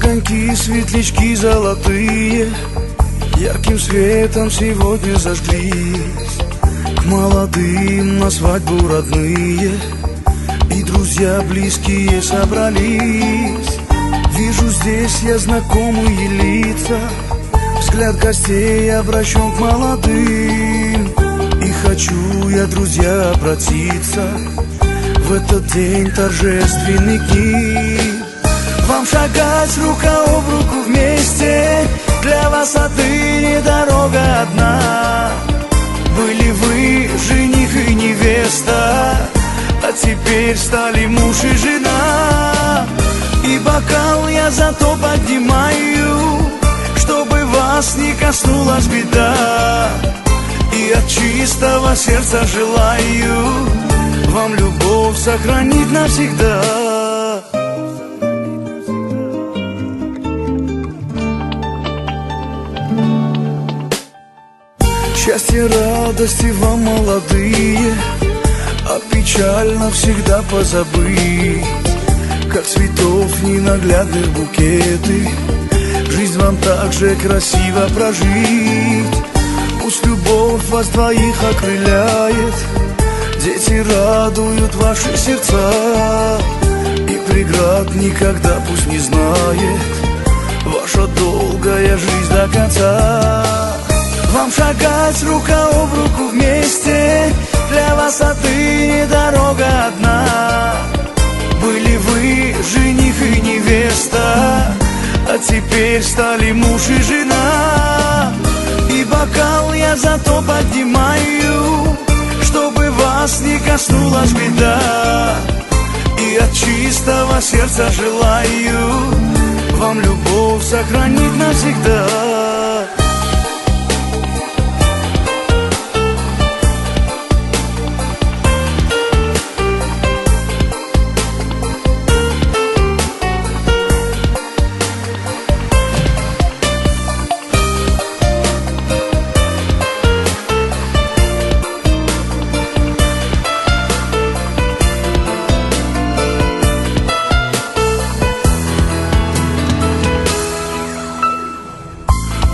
Огоньки, светлячки золотые ярким светом сегодня зажглись. К молодым на свадьбу родные и друзья близкие собрались. Вижу здесь я знакомые лица, взгляд гостей обращен к молодым. И хочу я, друзья, обратиться в этот день торжественный к ним. Вам шагать рука об руку вместе, для вас отныне дорога одна. Были вы жених и невеста, а теперь стали муж и жена. И бокал я зато поднимаю, чтобы вас не коснулась беда. И от чистого сердца желаю вам любовь сохранить навсегда. Счастье, радости вам, молодые, а печаль навсегда позабыть. Как цветов ненаглядных букеты, жизнь вам так же красиво прожить. Пусть любовь вас двоих окрыляет, дети радуют ваши сердца. И преград никогда пусть не знает ваша долгая жизнь до конца. Вам шагать рука об руку вместе, для вас отныне дорога одна. Были вы жених и невеста, а теперь стали муж и жена. И бокал я зато поднимаю, чтобы вас не коснулась беда. И от чистого сердца желаю вам любовь сохранить навсегда.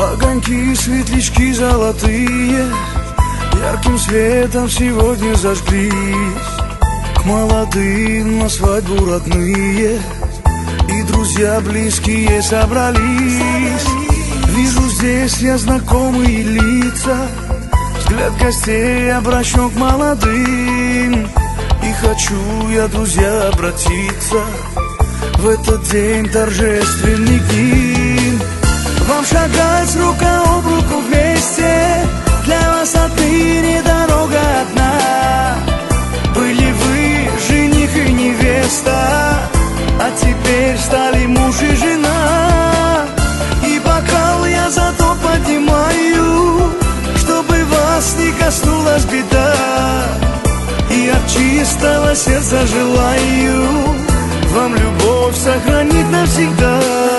Огоньки, светлячки золотые ярким светом сегодня зажглись. К молодым на свадьбу родные и друзья близкие собрались. Вижу здесь я знакомые лица, взгляд гостей обращен к молодым. И хочу я, друзья, обратиться в этот день торжественный к ним. Вам шагать рука об руку вместе, для вас отныне дорога одна. Были вы жених и невеста, а теперь стали муж и жена. И бокал я зато поднимаю, чтобы вас не коснулась беда. И от чистого сердца желаю вам любовь сохранить навсегда.